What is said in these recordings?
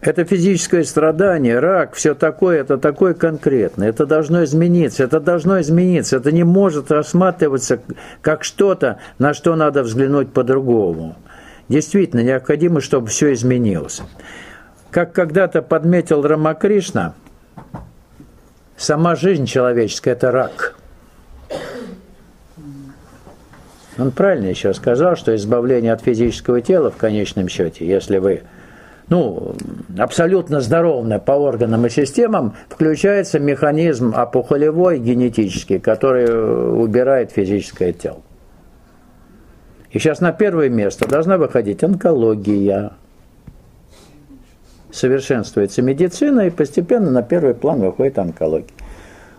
Это физическое страдание, рак, все такое, это такое конкретное. Это должно измениться, это должно измениться. Это не может рассматриваться как что-то, на что надо взглянуть по-другому. Действительно, необходимо, чтобы все изменилось. Как когда-то подметил Рамакришна, сама жизнь человеческая – это рак. Он правильно еще сказал, что избавление от физического тела в конечном счете, если вы абсолютно здоровы по органам и системам, включается механизм опухолевой, генетический, который убирает физическое тело. И сейчас на первое место должна выходить онкология. Совершенствуется медицина, и постепенно на первый план выходит онкология.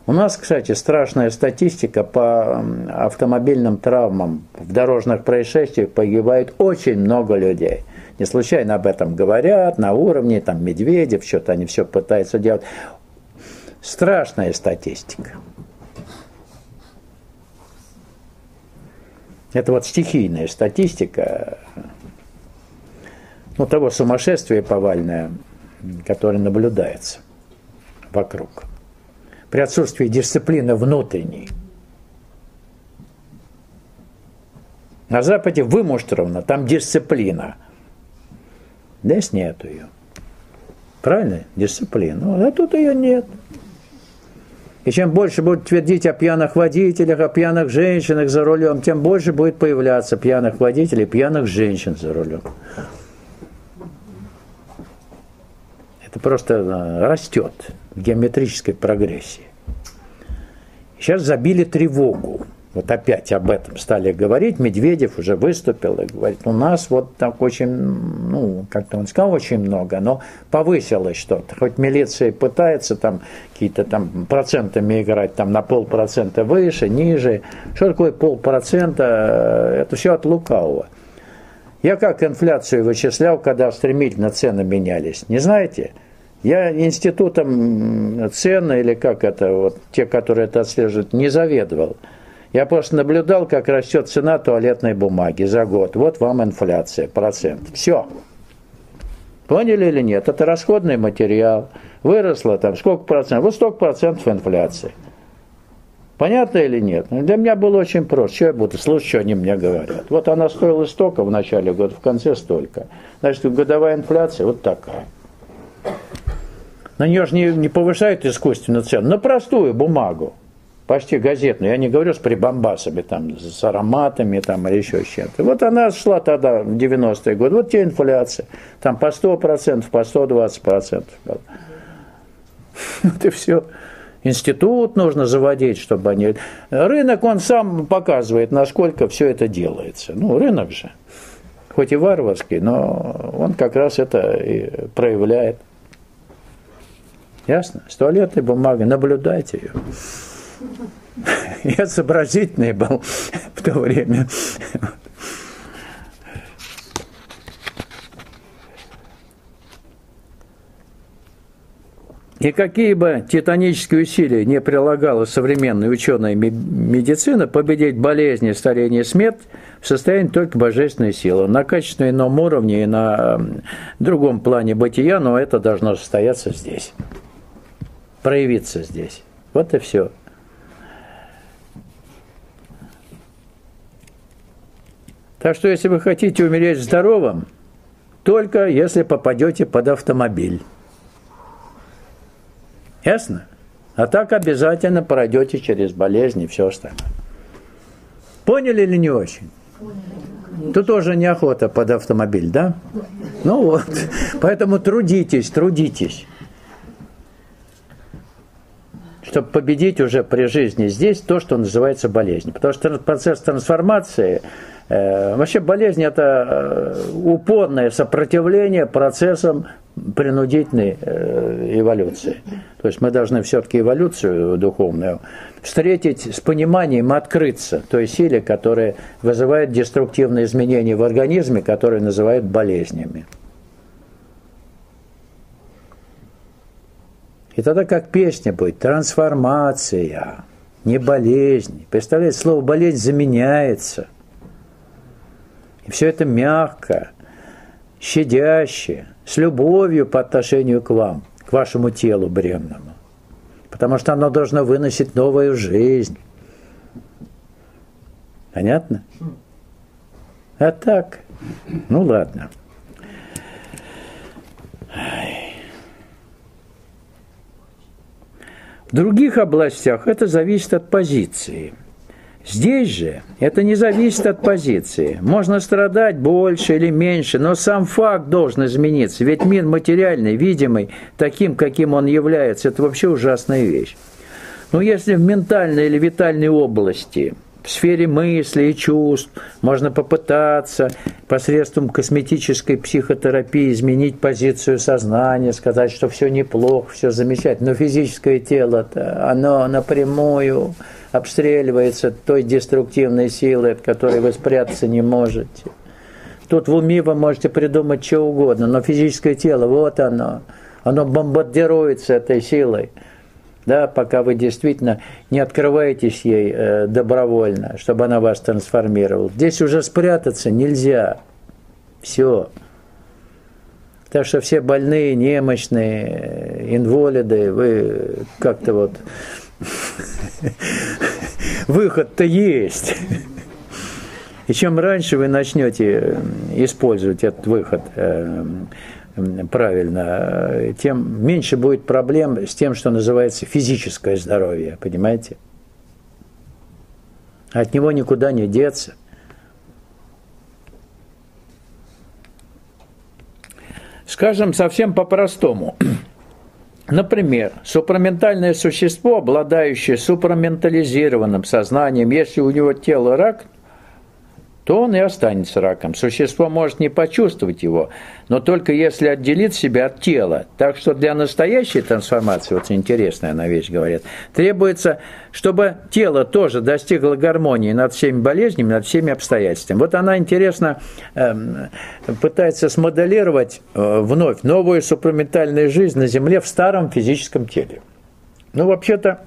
У нас, кстати, страшная статистика по автомобильным травмам. В дорожных происшествиях погибает очень много людей. Не случайно об этом говорят на уровне Медведев, что-то они все пытаются делать. Страшная статистика. Это вот стихийная статистика того сумасшествия повальное, которое наблюдается вокруг. При отсутствии дисциплины внутренней. На Западе вымуштровано, там дисциплина. Здесь нету ее. Правильно? Дисциплина. А тут ее нет. И чем больше будут твердить о пьяных водителях, о пьяных женщинах за рулем, тем больше будет появляться пьяных водителей, пьяных женщин за рулем. Это просто растет в геометрической прогрессии. Сейчас забили тревогу. Вот опять об этом стали говорить. Медведев уже выступил и говорит, у нас вот так очень, как-то он сказал, очень много, но повысилось что-то. Хоть милиция пытается какие-то процентами играть, на 0,5% выше, ниже. Что такое 0,5%? Это все от лукавого. Я как инфляцию вычислял, когда стремительно цены менялись. Не знаете? Я институтом цен, или как это, те, которые это отслеживают, не заведовал. Я просто наблюдал, как растет цена туалетной бумаги за год. Вот вам инфляция, процент. Все. Поняли или нет? Это расходный материал. Выросло сколько процентов? Вот столько процентов инфляции. Понятно или нет? Для меня было очень просто. Что я буду слушать, что они мне говорят? Вот она стоила столько в начале года, в конце столько. Значит, годовая инфляция вот такая. На нее же не повышают искусственно цену. На простую бумагу. Почти газетную. Я не говорю с прибамбасами, с ароматами или еще с чем-то. Вот она шла тогда в 90-е годы. Вот те инфляция. По 100%, по 120%. Вот и все. Институт нужно заводить, чтобы они... Рынок, он сам показывает, насколько все это делается. Рынок же. Хоть и варварский, но он как раз это и проявляет. Ясно? С туалетной бумагой. Наблюдайте ее. Я сообразительный был в то время. И какие бы титанические усилия не прилагала современная ученая медицина, победить болезни, старение и смерть в состоянии только божественной силы. На качественно ином уровне и на другом плане бытия, но это должно состояться здесь. Проявиться здесь. Вот и все. Так что, если вы хотите умереть здоровым, только если попадете под автомобиль. Ясно? А так обязательно пройдете через болезни и все остальное. Поняли или не очень? Тут тоже неохота под автомобиль, да? Вот. Поэтому трудитесь. Чтобы победить уже при жизни здесь то, что называется болезнью. Потому что процесс трансформации, вообще болезнь – это упорное сопротивление процессам принудительной эволюции. То есть мы должны все-таки эволюцию духовную встретить с пониманием, открыться той силе, которая вызывает деструктивные изменения в организме, которые называют болезнями. И тогда как песня будет трансформация, не болезнь. Представляете, слово болезнь заменяется. И все это мягко, щадяще, с любовью по отношению к вам, к вашему телу бренному. Потому что оно должно выносить новую жизнь. Понятно? А так, ну ладно. В других областях это зависит от позиции. Здесь же это не зависит от позиции. Можно страдать больше или меньше, но сам факт должен измениться. Ведь мир материальный, видимый, таким, каким он является, это вообще ужасная вещь. Но если в ментальной или витальной области, в сфере мысли и чувств можно попытаться посредством косметической психотерапии изменить позицию сознания, сказать, что все неплохо, все замечательно, но физическое тело-то, оно напрямую обстреливается той деструктивной силой, от которой вы спрятаться не можете. Тут в уме вы можете придумать что угодно, но физическое тело, вот оно бомбардируется этой силой. Да, пока вы действительно не открываетесь ей добровольно, чтобы она вас трансформировала. Здесь уже спрятаться нельзя. Все. Так что все больные, немощные, инвалиды, вы как-то вот... Выход-то есть. И чем раньше вы начнете использовать этот выход правильно, тем меньше будет проблем с тем, что называется физическое здоровье, понимаете? От него никуда не деться. Скажем совсем по-простому. Например, супраментальное существо, обладающее супраментализированным сознанием, если у него тело рак, то он и останется раком. Существо может не почувствовать его, но только если отделит себя от тела. Так что для настоящей трансформации, вот интересная она вещь говорит, требуется, чтобы тело тоже достигло гармонии над всеми болезнями, над всеми обстоятельствами. Вот она, интересно, пытается смоделировать вновь новую супраментальную жизнь на Земле в старом физическом теле. Ну, вообще-то,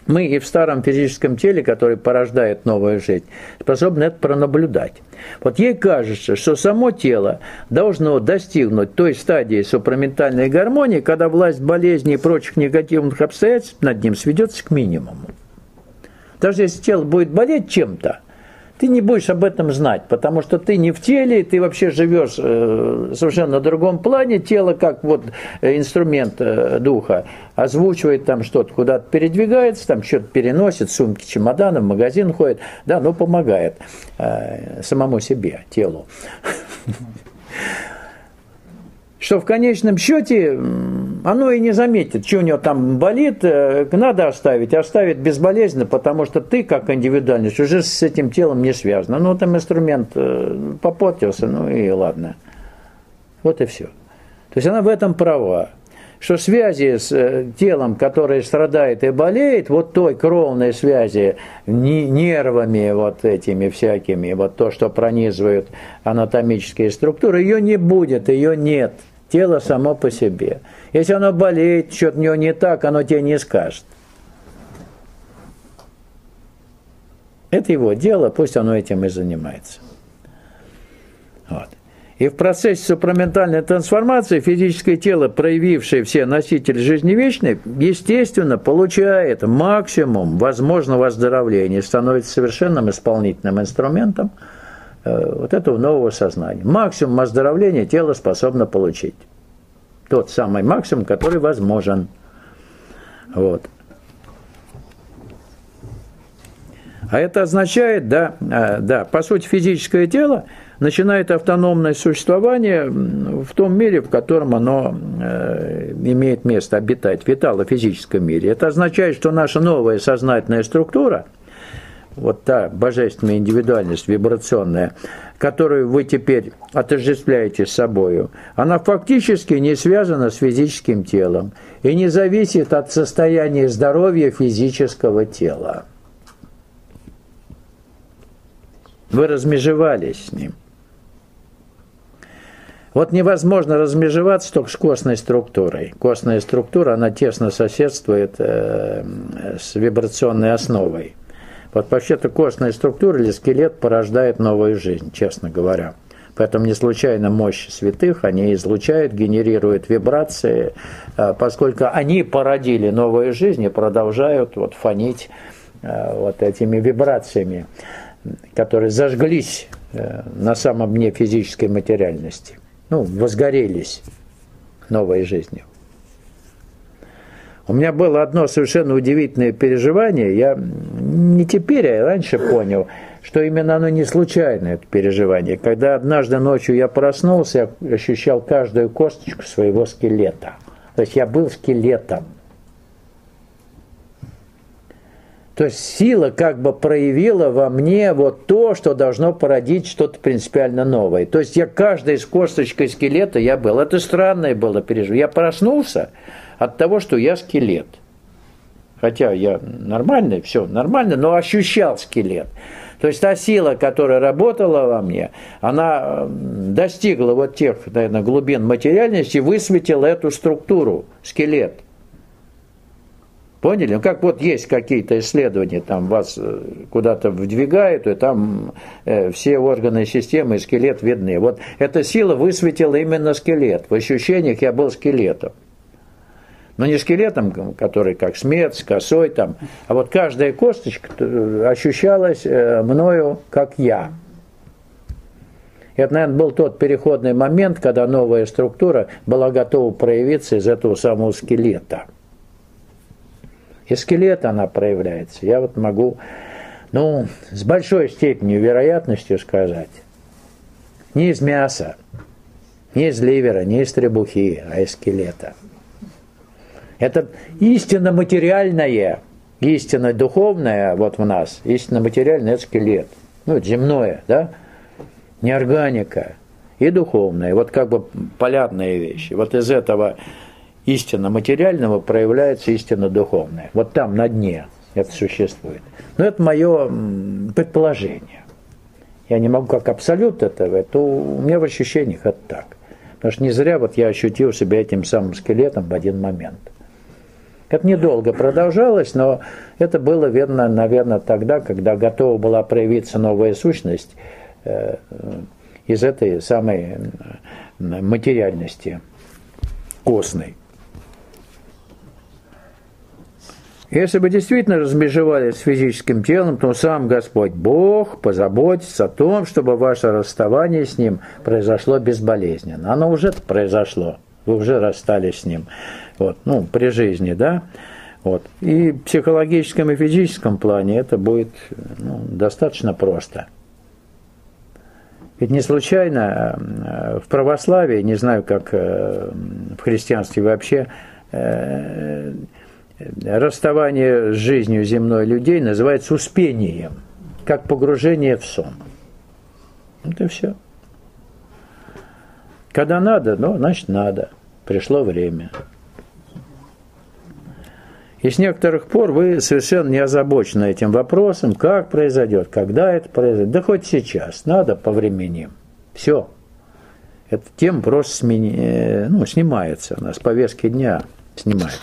мы и в старом физическом теле, который порождает новую жизнь, способны это пронаблюдать. Вот ей кажется, что само тело должно достигнуть той стадии супраментальной гармонии, когда власть болезней и прочих негативных обстоятельств над ним сведется к минимуму. Даже если тело будет болеть чем-то, ты не будешь об этом знать, потому что ты не в теле, ты вообще живешь совершенно на другом плане. Тело, как вот инструмент духа, озвучивает там что-то, куда-то передвигается, там что-то переносит, сумки, чемоданы, в магазин ходит, да, ну помогает самому себе, телу. Что в конечном счете оно и не заметит, что у него там болит, надо оставить безболезненно, потому что ты, как индивидуальность, уже с этим телом не связана. Ну, там инструмент попортился, ну и ладно. Вот и все. То есть она в этом права, что связи с телом, которое страдает и болеет, вот той кровной связи, нервами вот этими всякими, вот то, что пронизывают анатомические структуры, ее не будет, ее нет. Тело само по себе. Если оно болеет, что-то у него не так, оно тебе не скажет. Это его дело, пусть оно этим и занимается. Вот. И в процессе супраментальной трансформации физическое тело, проявившее все носители жизни вечной, естественно, получает максимум возможного оздоровления, становится совершенным исполнительным инструментом вот этого нового сознания. Максимум оздоровления тело способно получить. Тот самый максимум, который возможен. Вот. А это означает, да, по сути, физическое тело начинает автономное существование в том мире, в котором оно имеет место обитать, в витало-физическом мире. Это означает, что наша новая сознательная структура, вот та божественная индивидуальность вибрационная, которую вы теперь отождествляете с собою, она фактически не связана с физическим телом и не зависит от состояния здоровья физического тела. Вы размежевались с ним. Вот невозможно размежеваться только с костной структурой. Костная структура, она тесно соседствует с вибрационной основой. Вот вообще-то костная структура или скелет порождает новую жизнь, честно говоря. Поэтому не случайно мощь святых, они излучают, генерируют вибрации, поскольку они породили новую жизнь и продолжают вот фонить вот этими вибрациями, которые зажглись на самом дне физической материальности, возгорелись новой жизнью. У меня было одно совершенно удивительное переживание, я не теперь, а раньше понял, что именно оно не случайное, это переживание. Когда однажды ночью я проснулся, я ощущал каждую косточку своего скелета. То есть я был скелетом. То есть сила как бы проявила во мне вот то, что должно породить что-то принципиально новое. То есть я каждой из косточкой скелета я был. Это странное было переживание. Я проснулся от того, что я скелет. Хотя я нормальный, все нормально, но ощущал скелет. То есть та сила, которая работала во мне, она достигла вот тех, наверное, глубин материальности, высветила эту структуру, скелет. Поняли? Как вот есть какие-то исследования, там вас куда-то вдвигают, и там все органы и системы и скелет видны. Вот эта сила высветила именно скелет. В ощущениях я был скелетом. Но не скелетом, который как смерть, с косой там, а вот каждая косточка ощущалась мною как я. И это, наверное, был тот переходный момент, когда новая структура была готова проявиться из этого самого скелета. Из скелета она проявляется. Я вот могу, с большой степенью вероятностью сказать, не из мяса, не из ливера, не из требухи, а из скелета. Это истинно материальное, истинно духовное вот в нас, истинно материальное – это скелет. Это земное, да? Не органика и духовное. Вот как бы полярные вещи. Вот из этого истинно материального проявляется истинно духовное. Вот там, на дне, это существует. Но это мое предположение. Я не могу как абсолют этого, это у меня в ощущениях это так. Потому что не зря вот я ощутил себя этим самым скелетом в один момент. Это недолго продолжалось, но это было, наверное, тогда, когда готова была проявиться новая сущность из этой самой материальности костной. Если бы действительно размежевались с физическим телом, то сам Господь Бог позаботится о том, чтобы ваше расставание с Ним произошло безболезненно. Оно уже произошло, вы уже расстались с Ним. При жизни, да? И в психологическом и физическом плане это будет достаточно просто. Ведь не случайно в православии, не знаю, как в христианстве вообще, расставание с жизнью земной людей называется успением, как погружение в сон. Это все. Когда надо, значит надо. Пришло время. И с некоторых пор вы совершенно не озабочены этим вопросом, как произойдет, когда это произойдет. Да хоть сейчас, надо повременим. Все. Эта тема просто снимается, у нас с повестки дня снимается.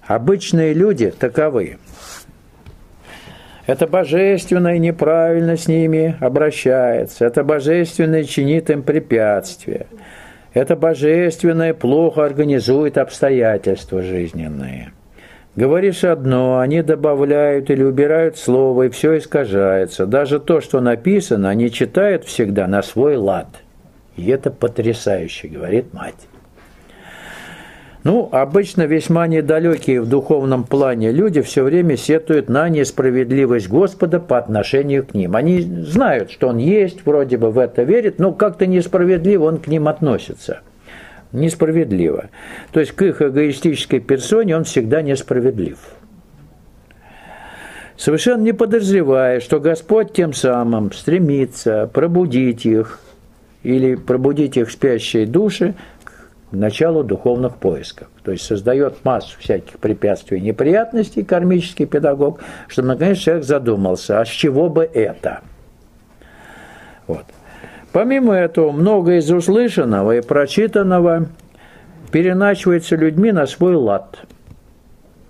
Обычные люди таковы. Это божественное неправильно с ними обращается, это божественное чинит им препятствия. Это божественное плохо организует обстоятельства жизненные. Говоришь одно, они добавляют или убирают слово, и все искажается. Даже то, что написано, они читают всегда на свой лад. И это потрясающе, говорит мать. Обычно весьма недалекие в духовном плане люди все время сетуют на несправедливость Господа по отношению к ним. Они знают, что Он есть, вроде бы в это верят, но как-то несправедливо Он к ним относится. Несправедливо. То есть к их эгоистической персоне Он всегда несправедлив. Совершенно не подозревая, что Господь тем самым стремится пробудить их или пробудить их спящие души к началу духовных поисков. То есть создает массу всяких препятствий и неприятностей, кармический педагог, чтобы наконец человек задумался, а с чего бы это? Помимо этого, многое из услышанного и прочитанного переначивается людьми на свой лад.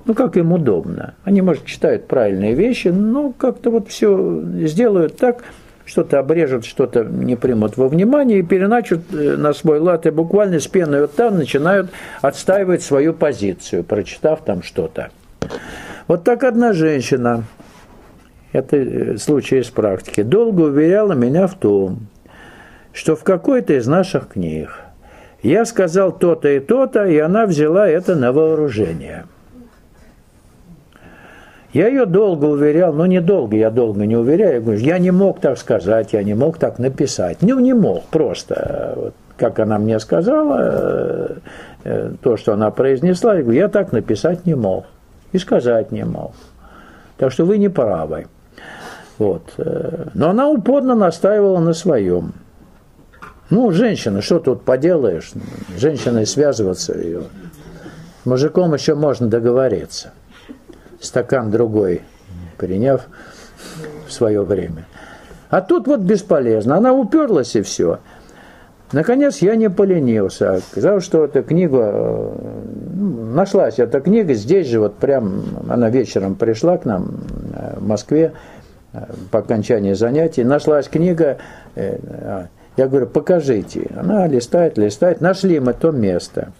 Ну, как им удобно. Они, может, читают правильные вещи, но как-то вот все сделают так, что-то обрежут, что-то не примут во внимание и переначут на свой лад, и буквально с пеной рта начинают отстаивать свою позицию, прочитав там что-то. Вот так одна женщина, это случай из практики, долго уверяла меня в том, что в какой-то из наших книг я сказал то-то, и она взяла это на вооружение. Я ее долго уверял, но недолго, я долго не уверяю. Я говорю, я не мог так сказать, я не мог так написать. Ну, не мог, просто. Вот, как она мне сказала, то, что она произнесла, я говорю, я так написать не мог. И сказать не мог. Так что вы не правы. Вот. Но она упорно настаивала на своем. Ну, женщина, что тут поделаешь? С женщиной связываться ее. С мужиком еще можно договориться. Стакан другой приняв в свое время. А тут вот бесполезно. Она уперлась и все. Наконец я не поленился. Оказалось, что эта книга, нашлась эта книга, здесь же вот прям, она вечером пришла к нам в Москве по окончании занятий, нашлась книга, я говорю, покажите. Она листает, нашли мы то место.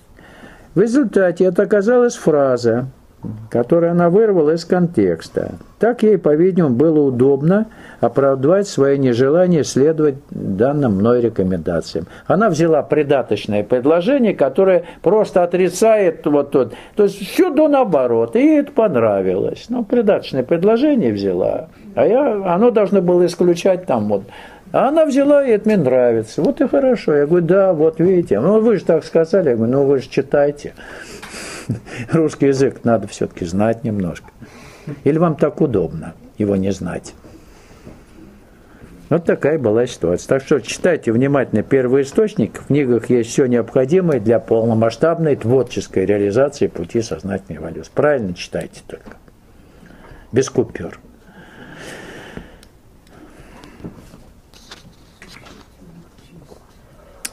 В результате это оказалась фраза, которую она вырвала из контекста. Так ей, по-видимому, было удобно оправдывать свое нежелание следовать данным мной рекомендациям. Она взяла придаточное предложение, которое просто отрицает вот тут. То есть все до наоборот, и ей это понравилось. Но придаточное предложение взяла, оно должно было исключать там вот. А она взяла, и это мне нравится. Вот и хорошо. Я говорю, да, вот видите. Ну, вы же так сказали. Я говорю, ну, вы же читайте. Русский язык надо все-таки знать немножко. Или вам так удобно его не знать? Вот такая была ситуация. Так что читайте внимательно первоисточник. В книгах есть все необходимое для полномасштабной творческой реализации пути сознательной эволюции. Правильно читайте только. Без купюр.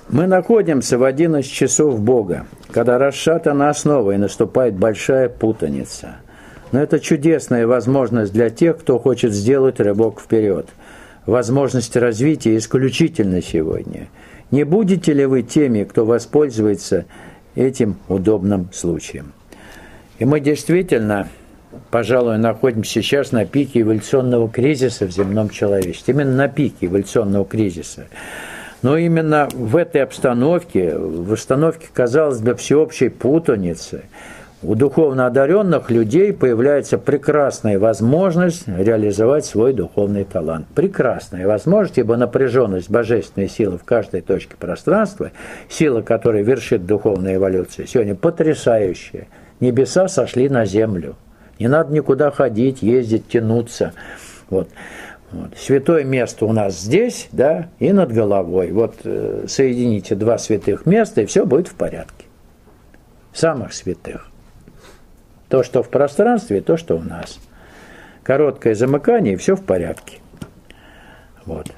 Мы находимся в 11 часов Бога, когда расшатана основа и наступает большая путаница. Но это чудесная возможность для тех, кто хочет сделать рывок вперед. Возможность развития исключительно сегодня. Не будете ли вы теми, кто воспользуется этим удобным случаем? И мы действительно, пожалуй, находимся сейчас на пике эволюционного кризиса в земном человечестве. Именно на пике эволюционного кризиса. Но именно в этой обстановке, в обстановке, казалось бы, всеобщей путаницы, у духовно одаренных людей появляется прекрасная возможность реализовать свой духовный талант. Прекрасная возможность, ибо напряженность божественной силы в каждой точке пространства, сила, которая вершит духовную эволюцию, сегодня потрясающая. Небеса сошли на землю. Не надо никуда ходить, ездить, тянуться. Вот. Святое место у нас здесь, да, и над головой. Вот соедините два святых места, и все будет в порядке. Самых святых. То, что в пространстве, и то, что у нас. Короткое замыкание, и все в порядке. Вот.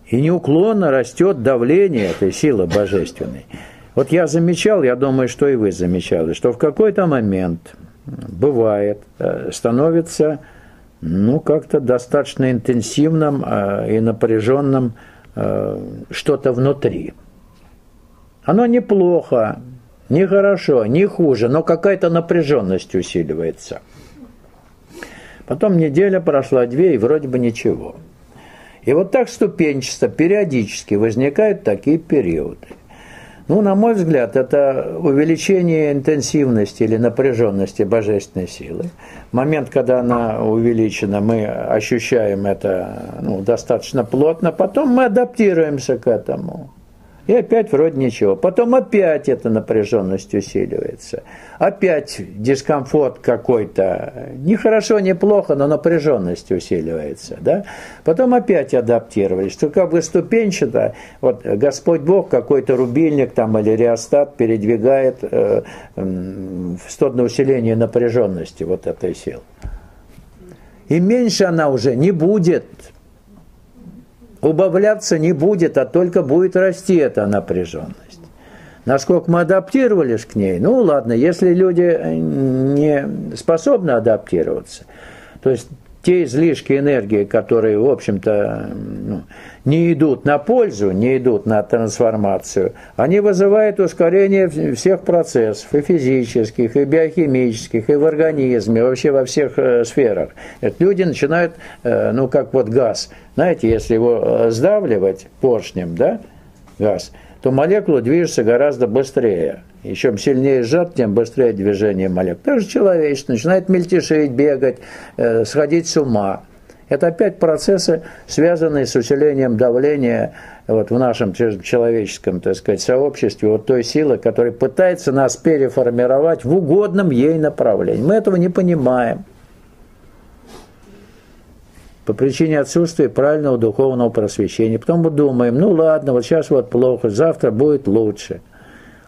И неуклонно растет давление этой силы божественной. Вот я замечал, я думаю, что и вы замечали, что в какой-то момент бывает, становится как-то достаточно интенсивным и напряженным что-то внутри. Оно неплохо, не хорошо, не хуже, но какая-то напряженность усиливается. Потом неделя прошла, 2, и вроде бы ничего. И вот так ступенчато, периодически возникают такие периоды. На мой взгляд, это увеличение интенсивности или напряженности божественной силы. Момент, когда она увеличена, мы ощущаем это достаточно плотно, потом мы адаптируемся к этому. И опять вроде ничего. Потом опять эта напряженность усиливается. Опять дискомфорт какой-то. Не хорошо, не плохо, но напряженность усиливается. Да? Потом опять адаптировались. Что как бы ступенчато, вот Господь Бог какой-то рубильник там, или реостат передвигает в сторону усиления напряженности вот этой силы. И меньше она уже не будет. Убавляться не будет, а только будет расти эта напряженность. Насколько мы адаптировались к ней, ну ладно, если люди не способны адаптироваться, то есть те излишки энергии, которые, в общем-то, не идут на пользу, не идут на трансформацию, они вызывают ускорение всех процессов, и физических, и биохимических, и в организме, вообще во всех сферах. Это люди начинают, как вот газ, знаете, если его сдавливать поршнем, да, газ, то молекулы движутся гораздо быстрее. И чем сильнее сжат, тем быстрее движение молекул. Также человечество начинает мельтешить, бегать, сходить с ума. Это опять процессы, связанные с усилением давления вот в нашем человеческом, так сказать, сообществе, вот той силы, которая пытается нас переформировать в угодном ей направлении. Мы этого не понимаем. По причине отсутствия правильного духовного просвещения. Потом мы думаем, ну ладно, вот сейчас вот плохо, завтра будет лучше.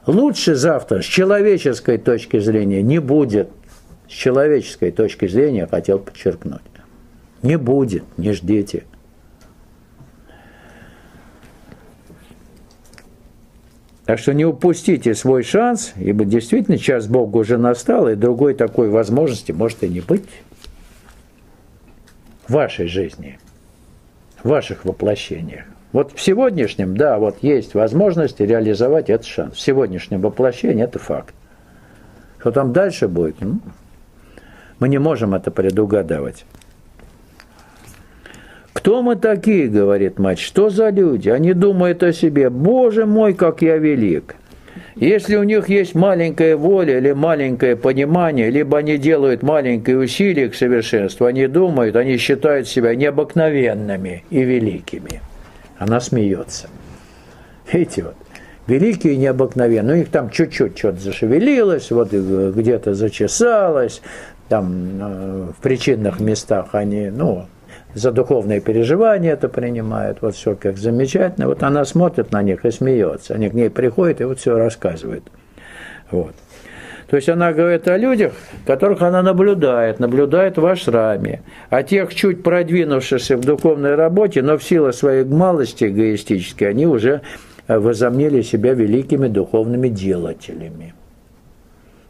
Лучше завтра с человеческой точки зрения не будет. С человеческой точки зрения я хотел подчеркнуть. Не будет, не ждите. Так что не упустите свой шанс, ибо действительно час Бога уже настал, и другой такой возможности может и не быть. В вашей жизни, в ваших воплощениях. Вот в сегодняшнем, да, вот есть возможность реализовать этот шанс. В сегодняшнем воплощении это факт. Что там дальше будет, мы не можем это предугадывать. «Кто мы такие, — говорит мать, — что за люди? Они думают о себе, Боже мой, как я велик!» Если у них есть маленькая воля или маленькое понимание, либо они делают маленькие усилия к совершенству, они думают, они считают себя необыкновенными и великими. Она смеется. Видите, вот, великие и необыкновенные. У них там чуть-чуть что-то зашевелилось, вот где-то зачесалось, там в причинных местах они, за духовные переживания это принимают, вот все как замечательно. Вот она смотрит на них и смеется. Они к ней приходят и вот все рассказывают. Вот. То есть она говорит о людях, которых она наблюдает в ашраме. А тех, чуть продвинувшихся в духовной работе, но в силу своей малости эгоистической, они уже возомнили себя великими духовными делателями.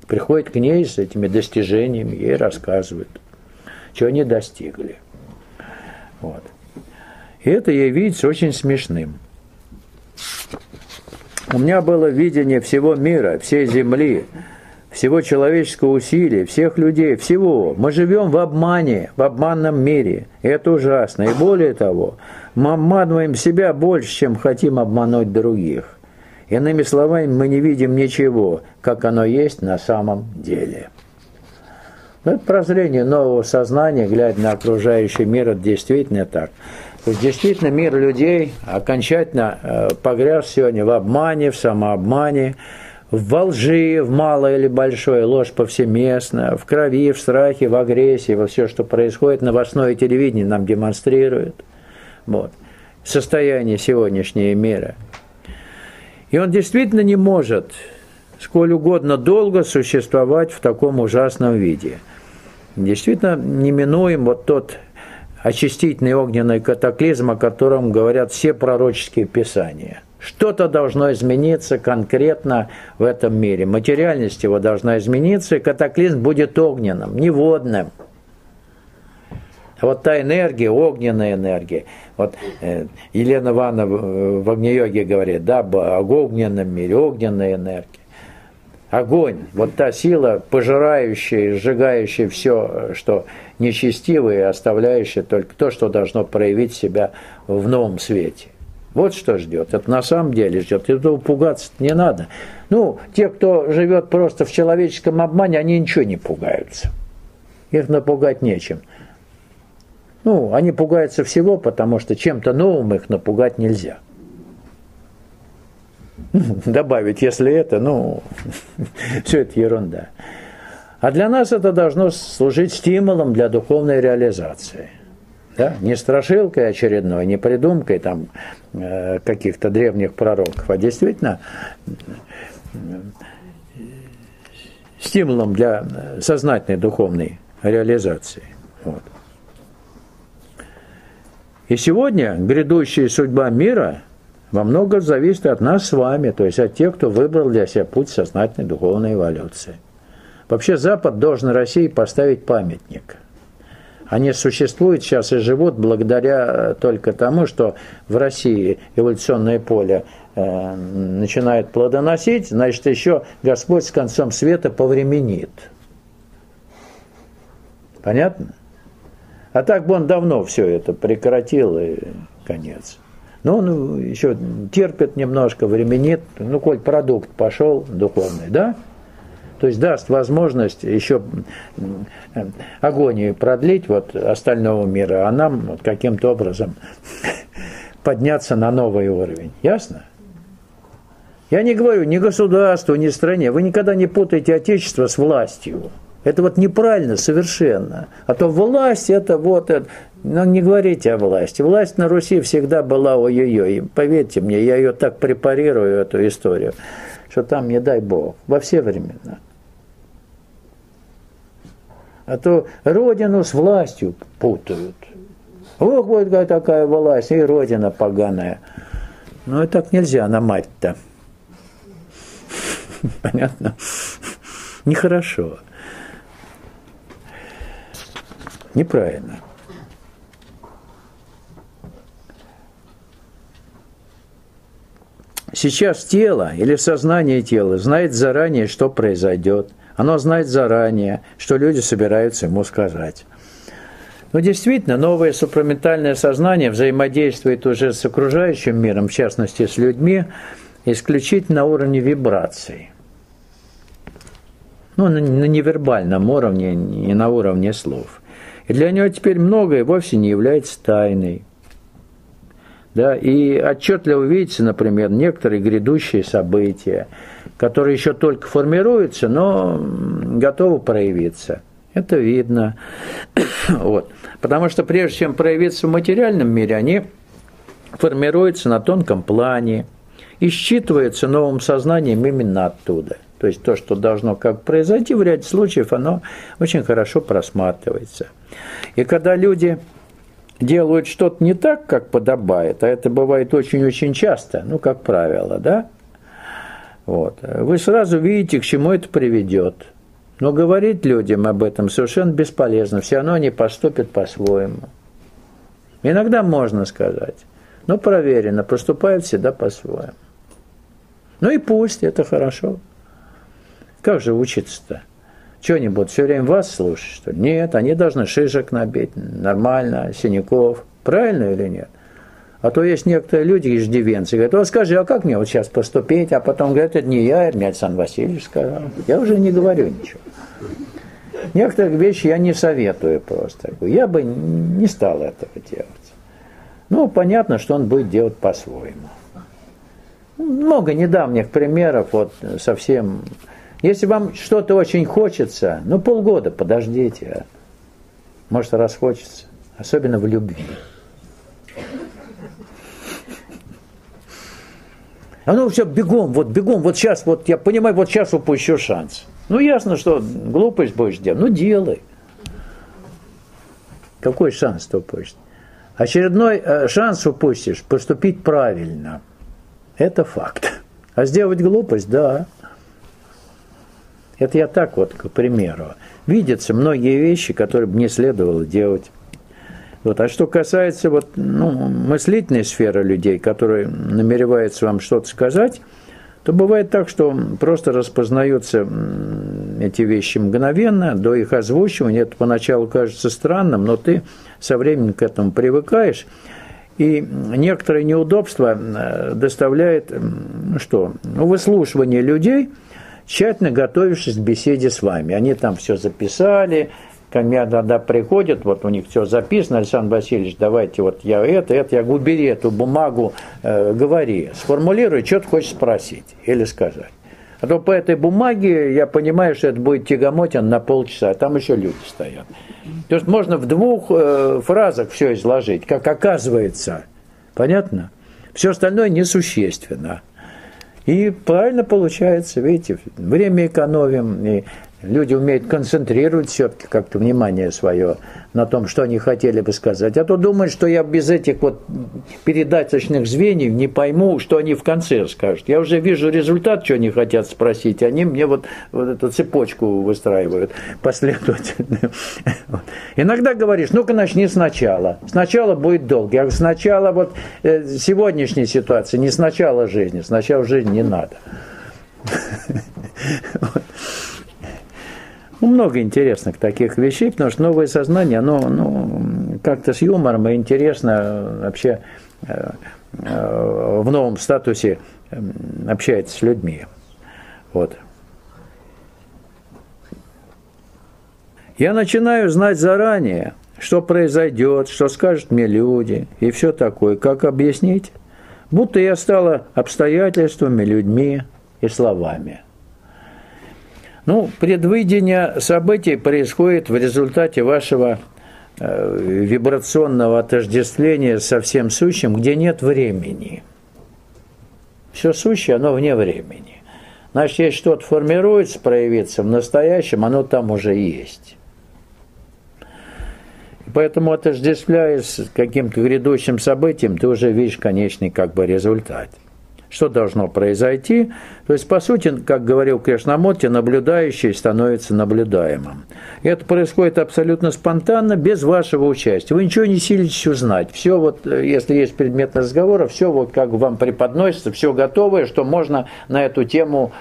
Приходят к ней с этими достижениями, ей рассказывают, чего они достигли. Вот. И это ей видится очень смешным. У меня было видение всего мира, всей земли, всего человеческого усилия, всех людей, всего. Мы живем в обмане, в обманном мире. И это ужасно. И более того, мы обманываем себя больше, чем хотим обмануть других. Иными словами, мы не видим ничего, как оно есть на самом деле. Это прозрение нового сознания, глядя на окружающий мир, это действительно так. То есть действительно мир людей окончательно погряз сегодня в обмане, в самообмане, во лжи, в малой или большой, ложь повсеместно, в крови, в страхе, в агрессии, во все, что происходит, новостное телевидение нам демонстрирует. Вот. Состояние сегодняшнего мира. И он действительно не может сколь угодно долго существовать в таком ужасном виде. Действительно неминуем вот тот очистительный огненный катаклизм, о котором говорят все пророческие писания. Что-то должно измениться конкретно в этом мире. Материальность его должна измениться, и катаклизм будет огненным, не водным. А вот та энергия, огненная энергия, вот Елена Ивановна в Агни-йоге говорит, да, об огненном мире, огненная энергия. Огонь, вот та сила, пожирающая, сжигающая все, что нечестивое, и оставляющая только то, что должно проявить себя в новом свете. Вот что ждет. Это на самом деле ждет. Этого пугаться не надо. Те, кто живет просто в человеческом обмане, они ничего не пугаются. Их напугать нечем. Они пугаются всего, потому что чем-то новым их напугать нельзя. Добавить, если это, все это ерунда. А для нас это должно служить стимулом для духовной реализации. Да? Не страшилкой очередной, не придумкой каких-то древних пророков, а действительно стимулом для сознательной духовной реализации. Вот. И сегодня грядущая судьба мира во многом зависит от нас с вами, то есть от тех, кто выбрал для себя путь сознательной духовной эволюции. Вообще Запад должен России поставить памятник. Они существуют сейчас и живут благодаря только тому, что в России эволюционное поле начинает плодоносить, значит, еще Господь с концом света повременит. Понятно? А так бы он давно все это прекратил, и конец. Но он еще терпит немножко, временит, ну, коль продукт пошел духовный, да? То есть даст возможность еще агонию продлить вот остального мира, а нам вот каким-то образом подняться на новый уровень. Ясно? Я не говорю ни государству, ни стране. Вы никогда не путайте отечество с властью. Это вот неправильно совершенно. А то власть это вот... Ну, не говорите о власти. Власть на Руси всегда была ой-ой-ой. Поверьте мне, я ее так препарирую, эту историю, что там, не дай Бог, во все времена. А то родину с властью путают. Ох, вот такая власть, и родина поганая. Ну, и так нельзя на мать-то. Понятно? Нехорошо. Неправильно. Сейчас тело или сознание тела знает заранее, что произойдет. Оно знает заранее, что люди собираются ему сказать. Но действительно, новое супраментальное сознание взаимодействует уже с окружающим миром, в частности с людьми, исключительно на уровне вибраций. Ну, на невербальном уровне, не на уровне слов. И для него теперь многое вовсе не является тайной. Да, и отчетливо видите, например, некоторые грядущие события, которые еще только формируются, но готовы проявиться. Это видно. Вот. Потому что прежде чем проявиться в материальном мире, они формируются на тонком плане и считываются новым сознанием именно оттуда. То есть то, что должно как произойти, в ряде случаев оно очень хорошо просматривается. И когда люди делают что-то не так, как подобает, а это бывает очень-очень часто, ну, как правило, да, вот, вы сразу видите, к чему это приведет. Но говорить людям об этом совершенно бесполезно, все равно они поступят по-своему. Иногда можно сказать, но проверено, поступают всегда по-своему. Ну и пусть, это хорошо. Как же учиться-то? Что они будут все время вас слушать, что ли? Нет, они должны шишек набить, нормально, синяков. Правильно или нет? А то есть некоторые люди, иждивенцы, говорят, вот скажи, а как мне вот сейчас поступить? А потом говорят, это не я, это мне Александр Васильевич сказал. Я уже не говорю ничего. Некоторые вещи я не советую просто. Я бы не стал этого делать. Ну, понятно, что он будет делать по-своему. Много недавних примеров, вот совсем... Если вам что-то очень хочется, ну, полгода подождите. А? Может, раз хочется. Особенно в любви. А ну все, бегом, вот сейчас, вот я понимаю, вот сейчас упущу шанс. Ну, ясно, что глупость будешь делать. Ну, делай. Какой шанс ты упустишь? Очередной шанс упустишь поступить правильно. Это факт. А сделать глупость, да. Это я так вот, к примеру. Видятся многие вещи, которые бы не следовало делать. Вот. А что касается вот, мыслительной сферы людей, которые намереваются вам что-то сказать, то бывает так, что просто распознаются эти вещи мгновенно, до их озвучивания. Это поначалу кажется странным, но ты со временем к этому привыкаешь. И некоторые неудобства доставляет выслушивание людей, тщательно готовившись к беседе с вами. Они там все записали, когда приходят, вот у них все записано, Александр Васильевич, давайте вот я я говорю, убери эту бумагу, говори, сформулируй, что ты хочешь спросить или сказать. А то по этой бумаге я понимаю, что это будет тягомотин на полчаса, а там еще люди стоят. То есть можно в 2 фразах все изложить, как оказывается. Понятно? Все остальное несущественно. И правильно получается, видите, время экономим, и Люди умеют концентрировать все-таки как-то внимание свое на том, что они хотели бы сказать. А то думают, что я без этих вот передаточных звеньев не пойму, что они в конце скажут. Я уже вижу результат, что они хотят спросить. Они мне вот эту цепочку выстраивают последовательную. Иногда говоришь, ну-ка начни сначала. Сначала будет долго. Я говорю, сначала вот сегодняшней ситуации, не сначала жизни. Сначала жизни не надо. Много интересных таких вещей, потому что новое сознание, оно как-то с юмором и интересно вообще в новом статусе общается с людьми. Вот. Я начинаю знать заранее, что произойдет, что скажут мне люди, и все такое. Как объяснить? Будто я стала обстоятельствами, людьми и словами. Предвидение событий происходит в результате вашего вибрационного отождествления со всем сущим, где нет времени. Все сущее, оно вне времени. Значит, если что-то формируется, проявится в настоящем, оно там уже есть. Поэтому, отождествляясь с каким-то грядущим событием, ты уже видишь конечный результат. Что должно произойти? То есть, по сути, как говорил Кришнамурти, наблюдающий становится наблюдаемым. И это происходит абсолютно спонтанно, без вашего участия. Вы ничего не силитесь узнать. Все если есть предмет разговора, все как вам преподносится, все готовое, что можно на эту тему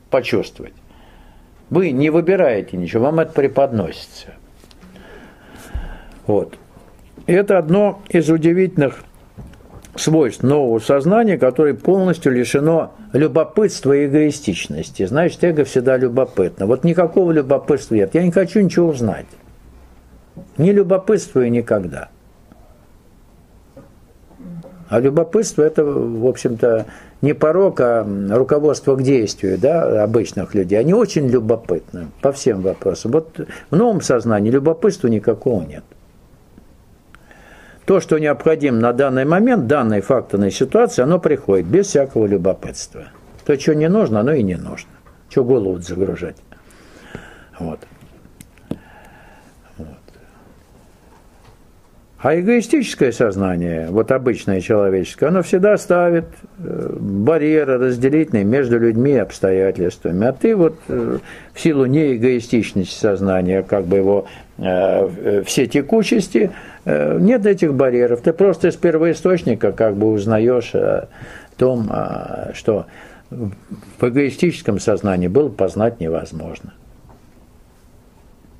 почувствовать. Вы не выбираете ничего, вам это преподносится. Вот. И это одно из удивительных свойств нового сознания, которое полностью лишено любопытства и эгоистичности. Значит, эго всегда любопытно. Вот никакого любопытства нет. Я не хочу ничего узнать. Не любопытствую никогда. А любопытство – это, в общем-то, не порок, а руководство к действию, обычных людей. Они очень любопытны по всем вопросам. Вот в новом сознании любопытства никакого нет. То, что необходимо на данный момент, данной факторной ситуации, оно приходит без всякого любопытства. То, что не нужно, оно и не нужно. Что голову загружать. Вот. А эгоистическое сознание, обычное человеческое, оно всегда ставит барьеры разделительные между людьми и обстоятельствами. А ты в силу неэгоистичности сознания, его всетекучести, нет этих барьеров. Ты просто из первоисточника узнаешь о том, что в эгоистическом сознании было познать невозможно.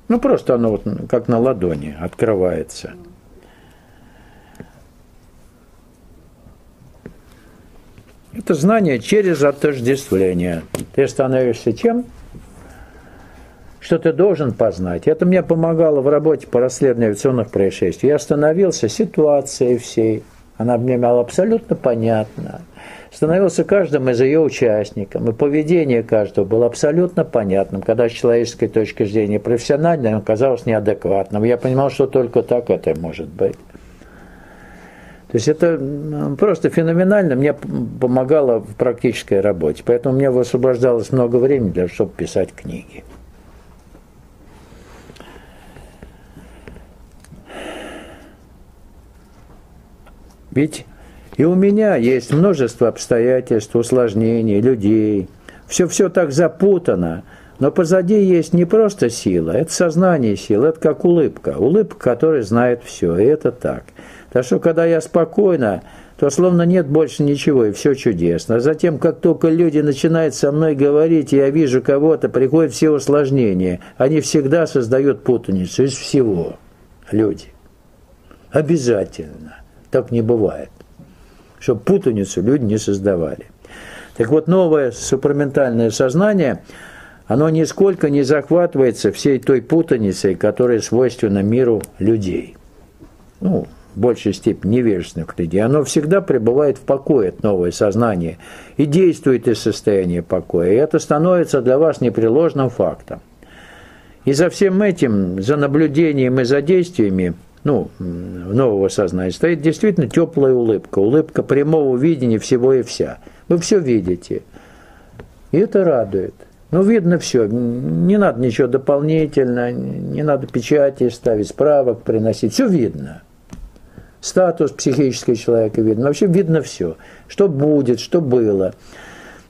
Просто оно как на ладони открывается. Это знание через отождествление. Ты становишься тем, что ты должен познать. Это мне помогало в работе по расследованию авиационных происшествий. Я становился ситуацией всей. Она мне была абсолютно понятна. Становился каждым из ее участников. И поведение каждого было абсолютно понятным. Когда с человеческой точки зрения профессионально, оно казалось неадекватным. Я понимал, что только так это может быть. То есть это просто феноменально мне помогало в практической работе. Поэтому мне высвобождалось много времени для того, чтобы писать книги. Ведь и у меня есть множество обстоятельств, усложнений, людей. Все так запутано. Но позади есть не просто сила, это сознание силы, это как улыбка. Улыбка, которая знает все, и это так. Так что, когда я спокойно, то словно нет больше ничего, и все чудесно. А затем, как только люди начинают со мной говорить, и я вижу кого-то, приходят все усложнения. Они всегда создают путаницу из всего. Люди. Обязательно. Так не бывает. Чтобы путаницу люди не создавали. Так вот, новое супраментальное сознание, оно нисколько не захватывается всей той путаницей, которая свойственна миру людей. В большей степени невежественных людей. Оно всегда пребывает в покое, это новое сознание, и действует из состояния покоя. И это становится для вас непреложным фактом. И за всем этим, за наблюдением и за действиями, нового сознания, стоит действительно теплая улыбка. Улыбка прямого видения всего и вся. Вы все видите. И это радует. Ну, видно все. Не надо ничего дополнительно, не надо печати ставить, справок приносить. Все видно. Статус психического человека видно. Вообще видно все. Что будет, что было.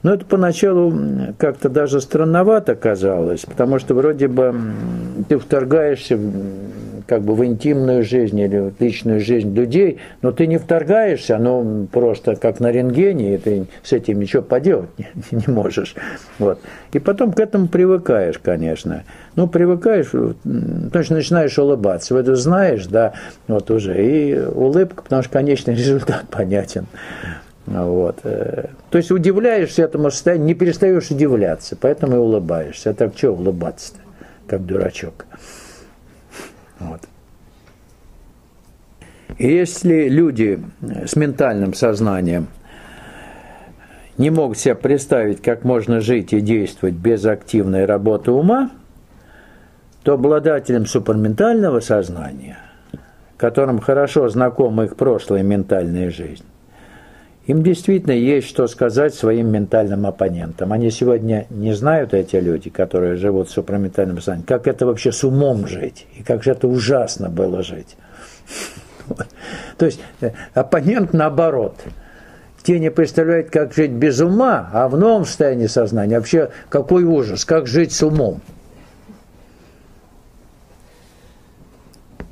Но это поначалу как-то даже странновато казалось, потому что вроде бы ты вторгаешься как бы в интимную жизнь или в личную жизнь людей, но ты не вторгаешься, оно просто как на рентгене, и ты с этим ничего поделать не можешь. Вот. И потом к этому привыкаешь, конечно. Ну, привыкаешь, точно начинаешь улыбаться. Вот знаешь, да, вот уже, и улыбка, потому что конечный результат понятен. Вот. То есть удивляешься этому состоянию, не перестаешь удивляться, поэтому и улыбаешься. А так что улыбаться-то, как дурачок? Вот. И если люди с ментальным сознанием не могут себе представить, как можно жить и действовать без активной работы ума, то обладателям суперментального сознания, которым хорошо знакома их прошлая ментальная жизнь, им действительно есть что сказать своим ментальным оппонентам. Они сегодня не знают, эти люди, которые живут в суперментальном сознании, как это вообще с умом жить, и как же это ужасно было жить. То есть оппонент наоборот. Те не представляют, как жить без ума, а в новом состоянии сознания вообще какой ужас, как жить с умом.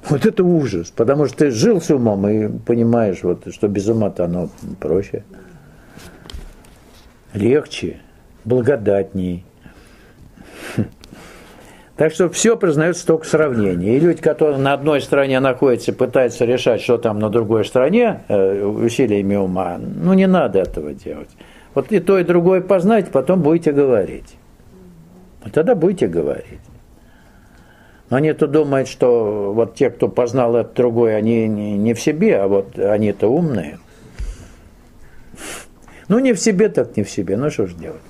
Вот это ужас, потому что ты жил с умом и понимаешь, вот, что без ума-то оно проще, легче, благодатней. Так что все признается только сравнение. И люди, которые на одной стороне находятся, пытаются решать, что там на другой стороне, усилиями ума, ну не надо этого делать. Вот и то, и другое познайте, потом будете говорить. Вот тогда будете говорить. Но они-то думают, что вот те, кто познал это другое, они не в себе, а вот они-то умные. Ну, не в себе, так не в себе. Ну, что ж делать?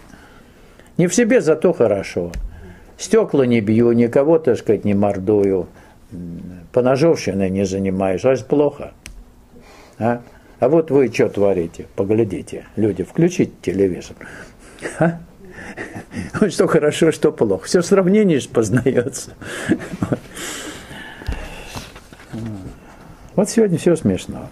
Не в себе, зато хорошо. Стекла не бью, никого, так сказать, не мордую. Поножовщиной не занимаюсь. Разве плохо? А вот вы что творите? Поглядите, люди, включите телевизор. А? Вот что хорошо, что плохо. Все в сравнении же познается. Вот сегодня все смешно.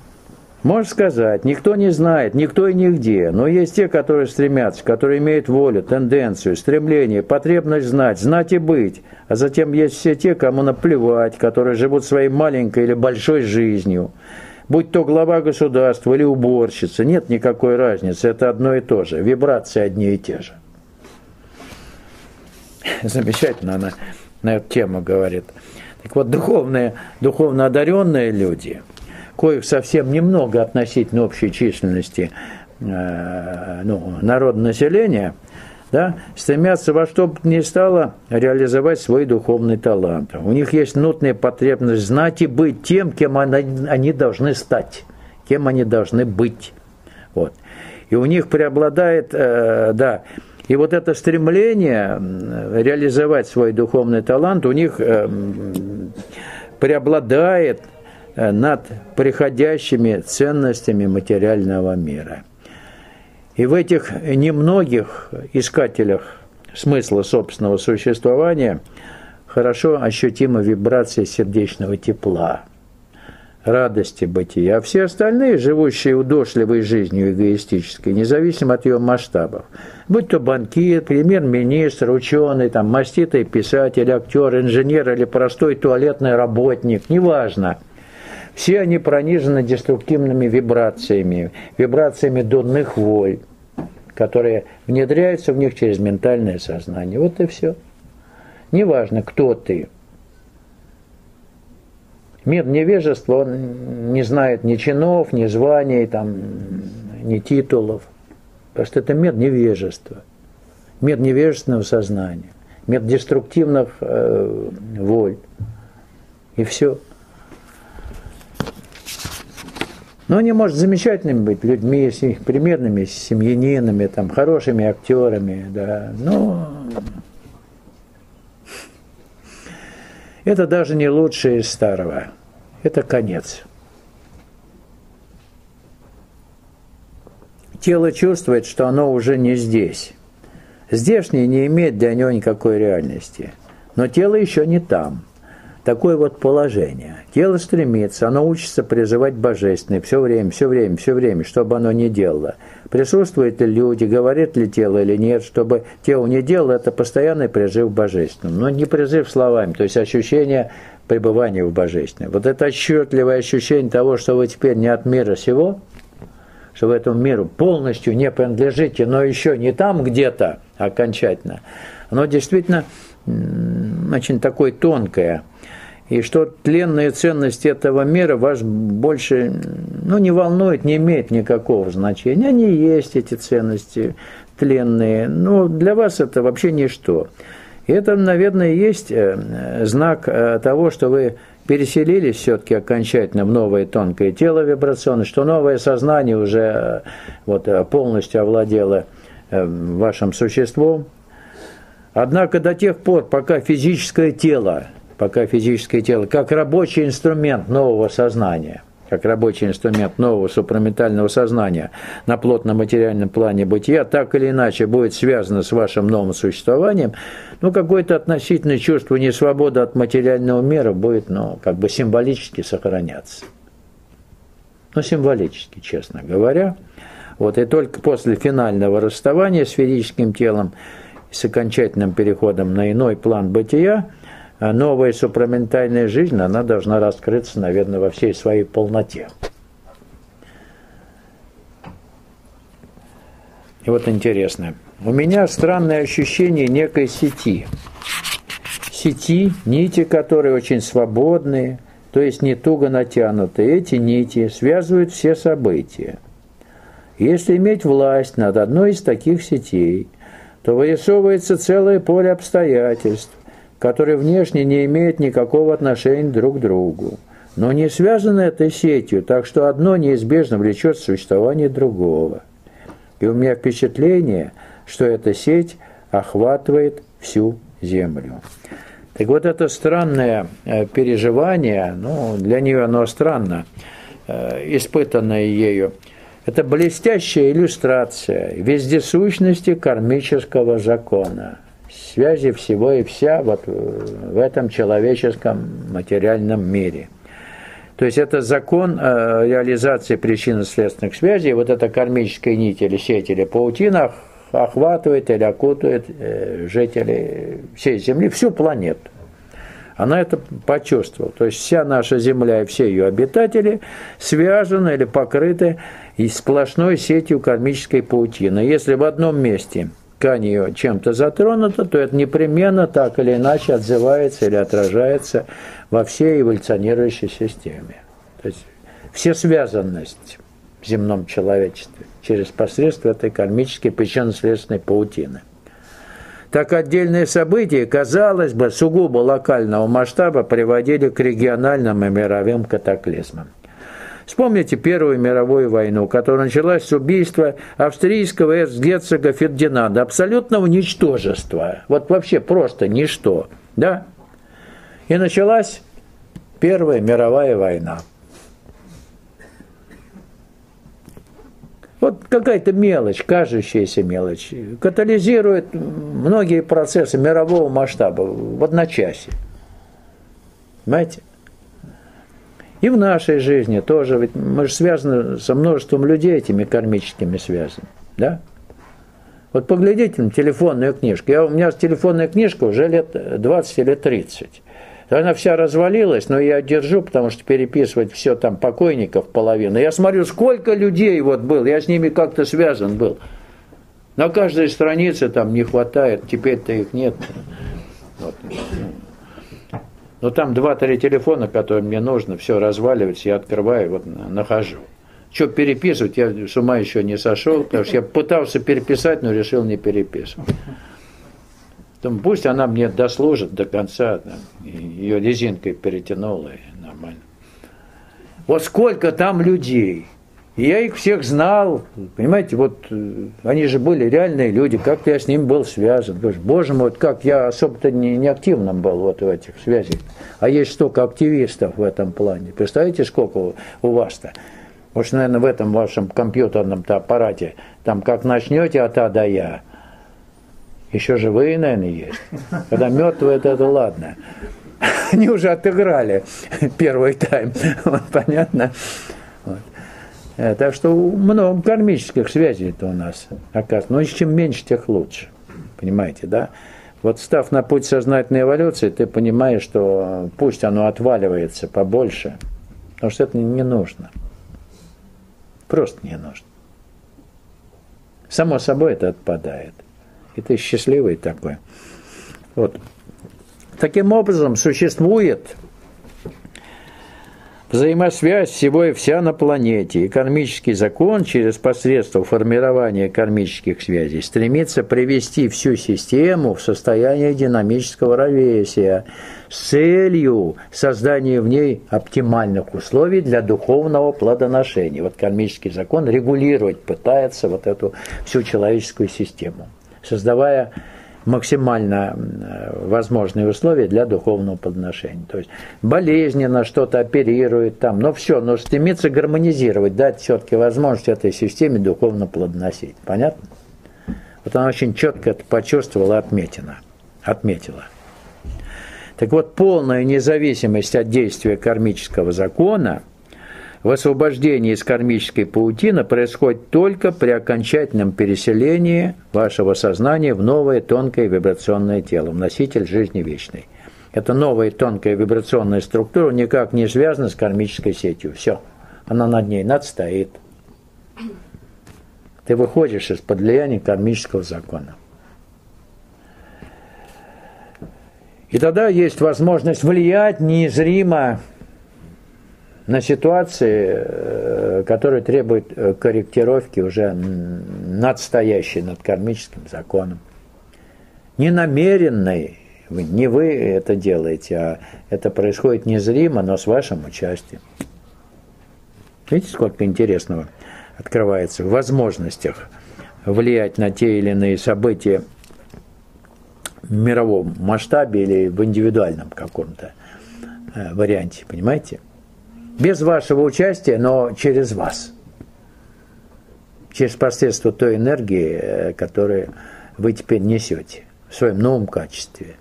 Можешь сказать, никто не знает, никто и нигде, но есть те, которые стремятся, которые имеют волю, тенденцию, стремление, потребность знать, знать и быть. А затем есть все те, кому наплевать, которые живут своей маленькой или большой жизнью. Будь то глава государства или уборщица, нет никакой разницы, это одно и то же, вибрации одни и те же. Замечательно она на эту тему говорит. Так вот, духовно одаренные люди, коих совсем немного относительно общей численности народонаселения, да, стремятся во что бы ни стало реализовать свой духовный талант. У них есть внутренняя потребность знать и быть тем, кем они должны стать, кем они должны быть. Вот. И у них преобладает, и вот это стремление реализовать свой духовный талант у них преобладает над приходящими ценностями материального мира. И в этих немногих искателях смысла собственного существования хорошо ощутима вибрация сердечного тепла, радости бытия. А все остальные, живущие удушливой жизнью эгоистической, независимо от ее масштабов, будь то банкир, премьер-министр, ученый, там, маститый писатель, актер, инженер или простой туалетный работник, неважно. Все они пронизаны деструктивными вибрациями дурных воль, которые внедряются в них через ментальное сознание. Вот и все. Неважно, кто ты. Мир невежества, он не знает ни чинов, ни званий, там, ни титулов. Потому что это мир невежества. Мир невежественного сознания. Мир деструктивных воль. И все. Но они, может, замечательными быть людьми, примерными семьянинами, там, хорошими актерами, да, но это даже не лучшее из старого. Это конец. Тело чувствует, что оно уже не здесь. Здешний не имеет для него никакой реальности. Но тело еще не там. Такое вот положение. Тело стремится, оно учится призывать Божественное все время, что бы оно ни делало. Присутствуют ли люди, говорит ли тело или нет, чтобы тело не делало, это постоянный призыв Божественному. Но не призыв словами, то есть ощущение пребывания в Божественном. Вот это отчетливое ощущение того, что вы теперь не от мира сего, что вы этому миру полностью не принадлежите, но еще не там где-то окончательно, оно действительно очень такое тонкое. И что тленные ценности этого мира вас больше не волнует, не имеет никакого значения. Они есть, эти ценности тленные, но для вас это вообще ничто. И это, наверное, есть знак того, что вы переселились все-таки окончательно в новое тонкое тело вибрационное, что новое сознание уже полностью овладело вашим существом. Однако до тех пор, пока физическое тело, как рабочий инструмент нового сознания, как рабочий инструмент нового супраментального сознания на плотном материальном плане бытия, так или иначе будет связано с вашим новым существованием, какое-то относительное чувство несвободы от материального мира будет, символически сохраняться. Символически, честно говоря. И только после финального расставания с физическим телом, с окончательным переходом на иной план бытия, новая супраментальная жизнь, она должна раскрыться, наверное, во всей своей полноте. И интересно. У меня странное ощущение некой сети. Сети, нити, которые очень свободные, то есть не туго натянутые. Эти нити связывают все события. Если иметь власть над одной из таких сетей, то вырисовывается целое поле обстоятельств, которые внешне не имеют никакого отношения друг к другу, но не связаны этой сетью, так что одно неизбежно влечет существование другого. И у меня впечатление, что эта сеть охватывает всю Землю. Так это странное переживание, для нее оно странно, испытанное ею, это блестящая иллюстрация вездесущности кармического закона, связи всего и вся в этом человеческом материальном мире. То есть это закон реализации причинно-следственных связей, эта кармическая нить или сеть или паутина охватывает или окутывает жителей всей Земли, всю планету. Она это почувствовала. То есть вся наша Земля и все ее обитатели связаны или покрыты сплошной сетью кармической паутины. Если в одном месте ткань ее чем-то затронута, то это непременно так или иначе отзывается или отражается во всей эволюционирующей системе. То есть всесвязанность в земном человечестве через посредство этой кармической причинно-следственной паутины. Так отдельные события, казалось бы, сугубо локального масштаба приводили к региональным и мировым катаклизмам. Вспомните Первую мировую войну, которая началась с убийства австрийского эрцгерцога Фердинанда, абсолютного ничтожества, вообще просто ничто, да? И началась Первая мировая война. Какая-то мелочь, кажущаяся мелочь, катализирует многие процессы мирового масштаба в одночасье. Понимаете? И в нашей жизни тоже, ведь мы же связаны со множеством людей этими кармическими связями, да? Поглядите на телефонную книжку. У меня телефонная книжка уже лет 20 или 30. Она вся развалилась, но я держу, потому что переписывать все там покойников половину. Я смотрю, сколько людей было, я с ними как-то связан был. На каждой странице там не хватает, теперь-то их нет. Но там 2-3 телефона, которые мне нужно, все разваливается, я открываю, нахожу. Что переписывать, я с ума еще не сошел, потому что я пытался переписать, но решил не переписывать. Пусть она мне дослужит до конца, ее резинкой перетянула, и нормально. Сколько там людей. И я их всех знал, понимаете, они же были реальные люди, как-то я с ними был связан. Боже мой, как я особо-то не активным был в этих связях. А есть столько активистов в этом плане. Представляете, сколько у вас-то? Может, наверное, в этом вашем компьютерном-то аппарате, там как начнете от А до Я, Еще живые, наверное, есть. Когда мертвые, это ладно. Они уже отыграли первый тайм. Вот, понятно? Вот. Так что много кармических связей-то у нас оказывается. Но чем меньше, тем лучше. Понимаете, да? Вот став на путь сознательной эволюции, ты понимаешь, что пусть оно отваливается побольше, потому что это не нужно. Просто не нужно. Само собой это отпадает. И ты счастливый такой. Вот. Таким образом, существует взаимосвязь всего и вся на планете. И кармический закон через посредство формирования кармических связей стремится привести всю систему в состояние динамического равновесия с целью создания в ней оптимальных условий для духовного плодоношения. Вот кармический закон регулировать пытается вот эту всю человеческую систему, создавая максимально возможные условия для духовного плодоношения. То есть болезненно что-то оперирует там, но все, но стремится гармонизировать, дать все-таки возможность этой системе духовно плодоносить. Понятно? Вот она очень четко это почувствовала, отметила. Так вот, полная независимость от действия кармического закона в освобождении из кармической паутины происходит только при окончательном переселении вашего сознания в новое тонкое вибрационное тело, в носитель жизни вечной. Эта новая тонкая вибрационная структура никак не связана с кармической сетью. Все, она над ней надстоит. Ты выходишь из-под влияния кармического закона. И тогда есть возможность влиять незримо на ситуации, которые требуют корректировки уже надстоящей над кармическим законом. Не намеренной, не вы это делаете, а это происходит незримо, но с вашим участием. Видите, сколько интересного открывается в возможностях влиять на те или иные события в мировом масштабе или в индивидуальном каком-то варианте, понимаете? Без вашего участия, но через вас. Через посредство той энергии, которую вы теперь несете в своем новом качестве.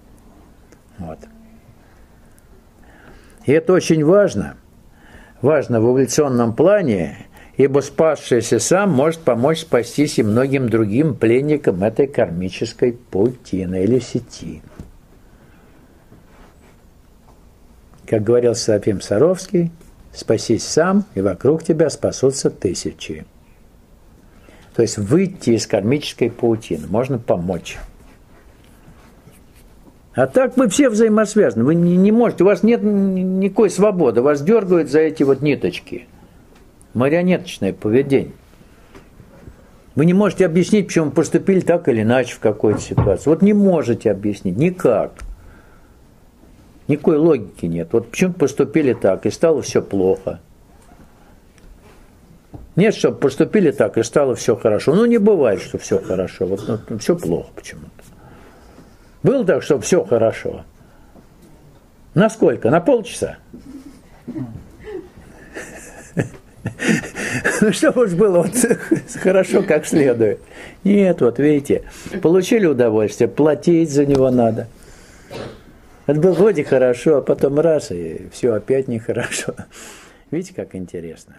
Вот. И это очень важно. Важно в эволюционном плане, ибо спасшийся сам может помочь спастись и многим другим пленникам этой кармической паутины или сети. Как говорил Серафим Саровский, спасись сам, и вокруг тебя спасутся тысячи. То есть выйти из кармической паутины, можно помочь. А так вы все взаимосвязаны, вы не можете, у вас нет никакой свободы, вас дергают за эти вот ниточки. Марионеточное поведение. Вы не можете объяснить, почему поступили так или иначе в какой-то ситуации. Вот не можете объяснить, никак. Никакой логики нет. Вот почему поступили так, и стало все плохо. Нет, чтобы поступили так, и стало все хорошо. Ну, не бывает, что все хорошо. Вот все плохо почему-то. Было так, что все хорошо. На сколько? На полчаса? Ну, чтобы уж было вот хорошо как следует. Нет, вот видите, получили удовольствие, платить за него надо. Это было вроде хорошо, а потом раз, и все опять нехорошо. Видите, как интересно.